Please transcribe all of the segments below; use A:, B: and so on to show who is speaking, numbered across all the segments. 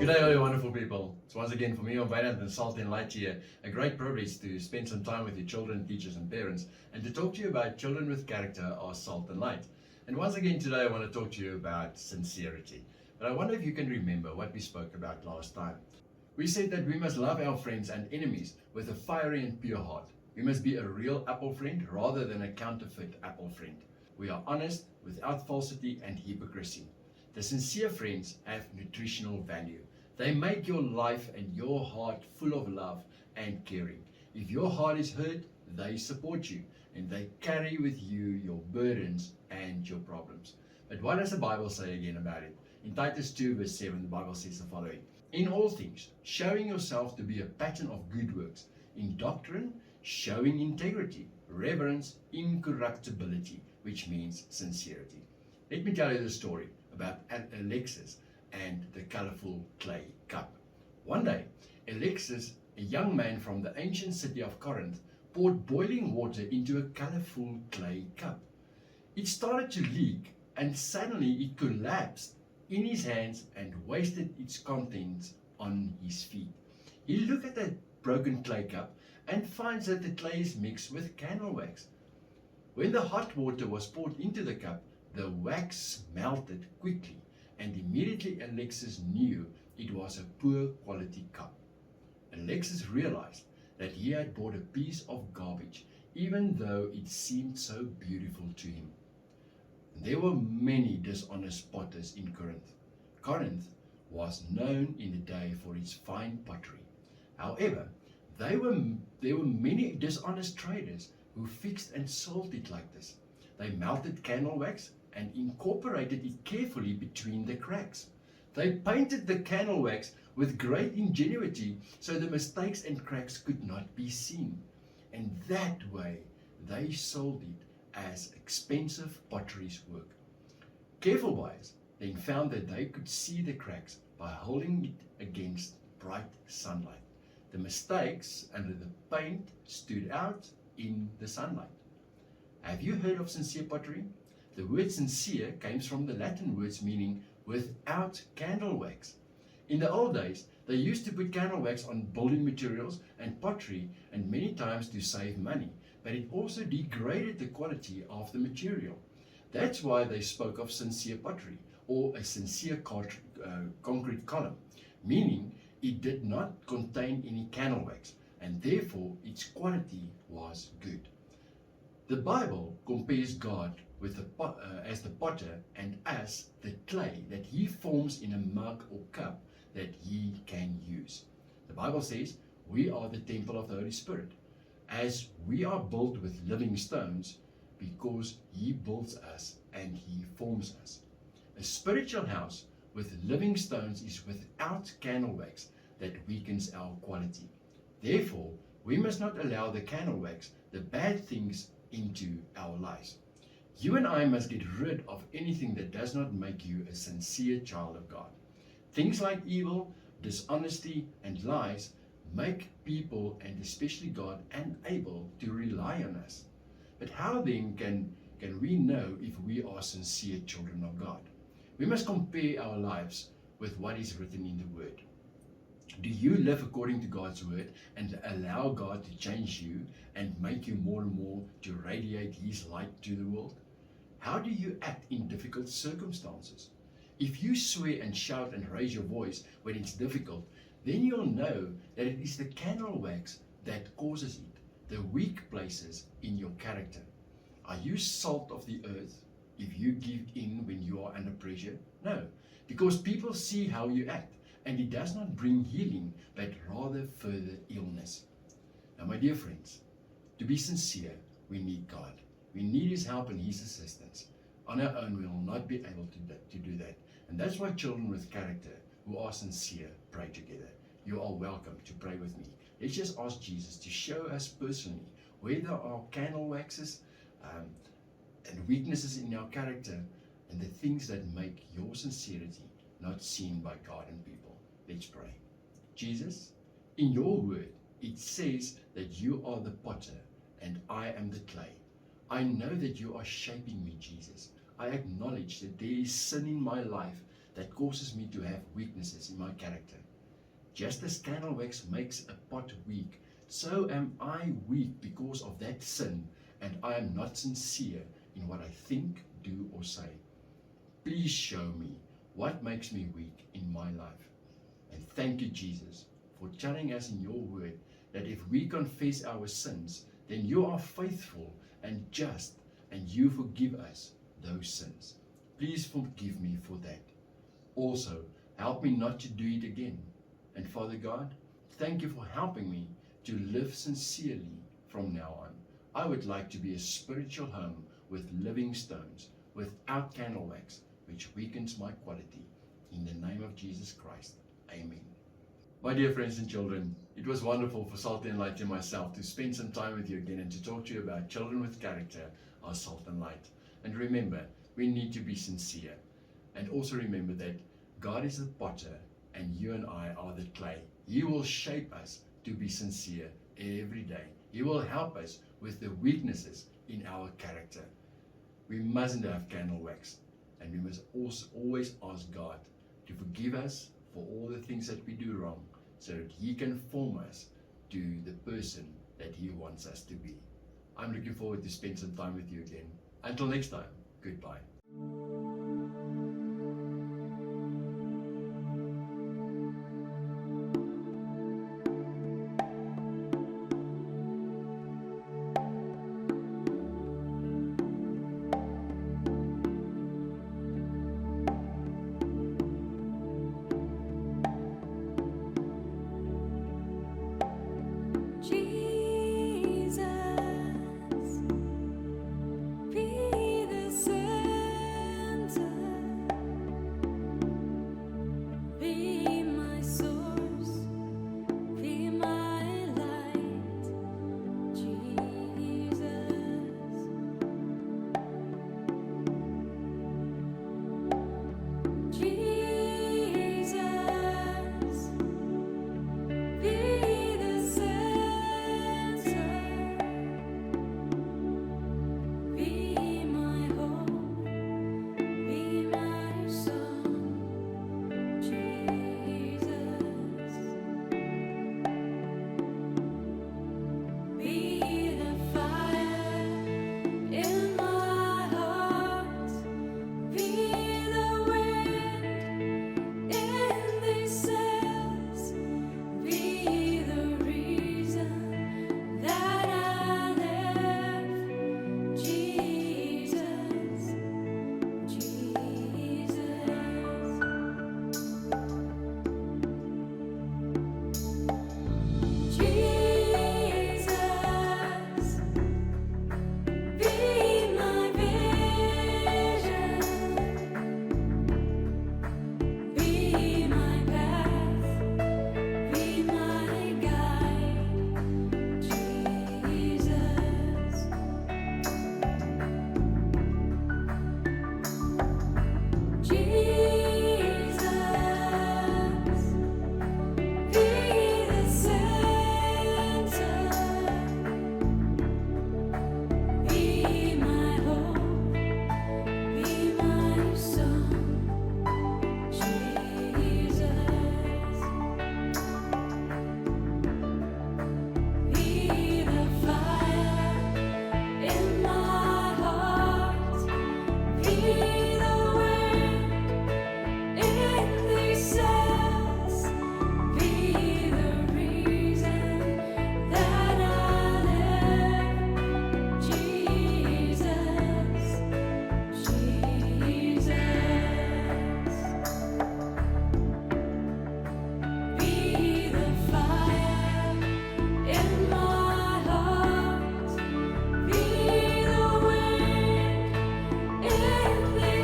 A: Good day, all you wonderful people. It's once again for me on Vainant and Salt and Light here. A great privilege to spend some time with your children, teachers, and parents, and to talk to you about children with character are salt and light. And once again today, I want to talk to you about sincerity. But I wonder if you can remember what we spoke about last time. We said that we must love our friends and enemies with a fiery and pure heart. We must be a real apple friend rather than a counterfeit apple friend. We are honest without falsity and hypocrisy. The sincere friends have nutritional value. They make your life and your heart full of love and caring. If your heart is hurt, they support you and they carry with you your burdens and your problems. But what does the Bible say again about it? In Titus 2 verse 7, the Bible says the following: in all things, showing yourself to be a pattern of good works, in doctrine, showing integrity, reverence, incorruptibility, which means sincerity. Let me tell you the story about Alexis and the colorful clay cup. One day, Alexis, a young man from the ancient city of Corinth, poured boiling water into a colorful clay cup. It started to leak and suddenly it collapsed in his hands and wasted its contents on his feet. He looked at the broken clay cup and finds that the clay is mixed with candle wax. When the hot water was poured into the cup, the wax melted quickly, and immediately Alexis knew it was a poor quality cup. Alexis realized that he had bought a piece of garbage, even though it seemed so beautiful to him. There were many dishonest potters in Corinth. Corinth was known in the day for its fine pottery. However, there were many dishonest traders who fixed and sold it like this. They melted candle wax and incorporated it carefully between the cracks. They painted the candle wax with great ingenuity so the mistakes and cracks could not be seen. And that way they sold it as expensive pottery's work. Careful buyers then found that they could see the cracks by holding it against bright sunlight. The mistakes under the paint stood out in the sunlight. Have you heard of sincere pottery? The word sincere comes from the Latin words meaning without candle wax. In the old days, they used to put candle wax on building materials and pottery, and many times to save money, but it also degraded the quality of the material. That's why they spoke of sincere pottery, or a sincere concrete column, meaning it did not contain any candle wax, and therefore its quality was good. The Bible compares God with as the potter and us the clay that he forms in a mug or cup that he can use. The Bible says we are the temple of the Holy Spirit, as we are built with living stones because he builds us and he forms us. A spiritual house with living stones is without candle wax that weakens our quality. Therefore, we must not allow the candle wax, the bad things, into our lives. You and I must get rid of anything that does not make you a sincere child of God. Things like evil, dishonesty, and lies make people, and especially God, unable to rely on us. But how then can we know if we are sincere children of God? We must compare our lives with what is written in the Word. Do you live according to God's word and allow God to change you and make you more and more to radiate his light to the world? How do you act in difficult circumstances? If you swear and shout and raise your voice when it's difficult, then you'll know that it is the candle wax that causes it, the weak places in your character. Are you salt of the earth if you give in when you are under pressure? No, because people see how you act. And it does not bring healing, but rather further illness. Now, my dear friends, to be sincere, we need God. We need his help and his assistance. On our own, we will not be able to do that. And that's why children with character who are sincere pray together. You are welcome to pray with me. Let's just ask Jesus to show us personally where there are candle waxes and weaknesses in our character and the things that make your sincerity not seen by God and people. Let's pray. Jesus, in your word, it says that you are the potter and I am the clay. I know that you are shaping me, Jesus. I acknowledge that there is sin in my life that causes me to have weaknesses in my character. Just as candle wax makes a pot weak, so am I weak because of that sin, and I am not sincere in what I think, do, or say. Please show me what makes me weak in my life. And thank you, Jesus, for telling us in your word that if we confess our sins, then you are faithful and just, and you forgive us those sins. Please forgive me for that. Also, help me not to do it again. And Father God, thank you for helping me to live sincerely from now on. I would like to be a spiritual home with living stones, without candle wax, which weakens my quality. In the name of Jesus Christ, amen. My dear friends and children, it was wonderful for Salt and Light and myself to spend some time with you again and to talk to you about children with character are salt and light. And remember, we need to be sincere. And also remember that God is the potter and you and I are the clay. He will shape us to be sincere every day. He will help us with the weaknesses in our character. We mustn't have candle wax, and we must also always ask God to forgive us for all the things that we do wrong, so that He can form us to the person that He wants us to be. I'm looking forward to spend some time with you again. Until next time, goodbye.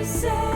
B: Say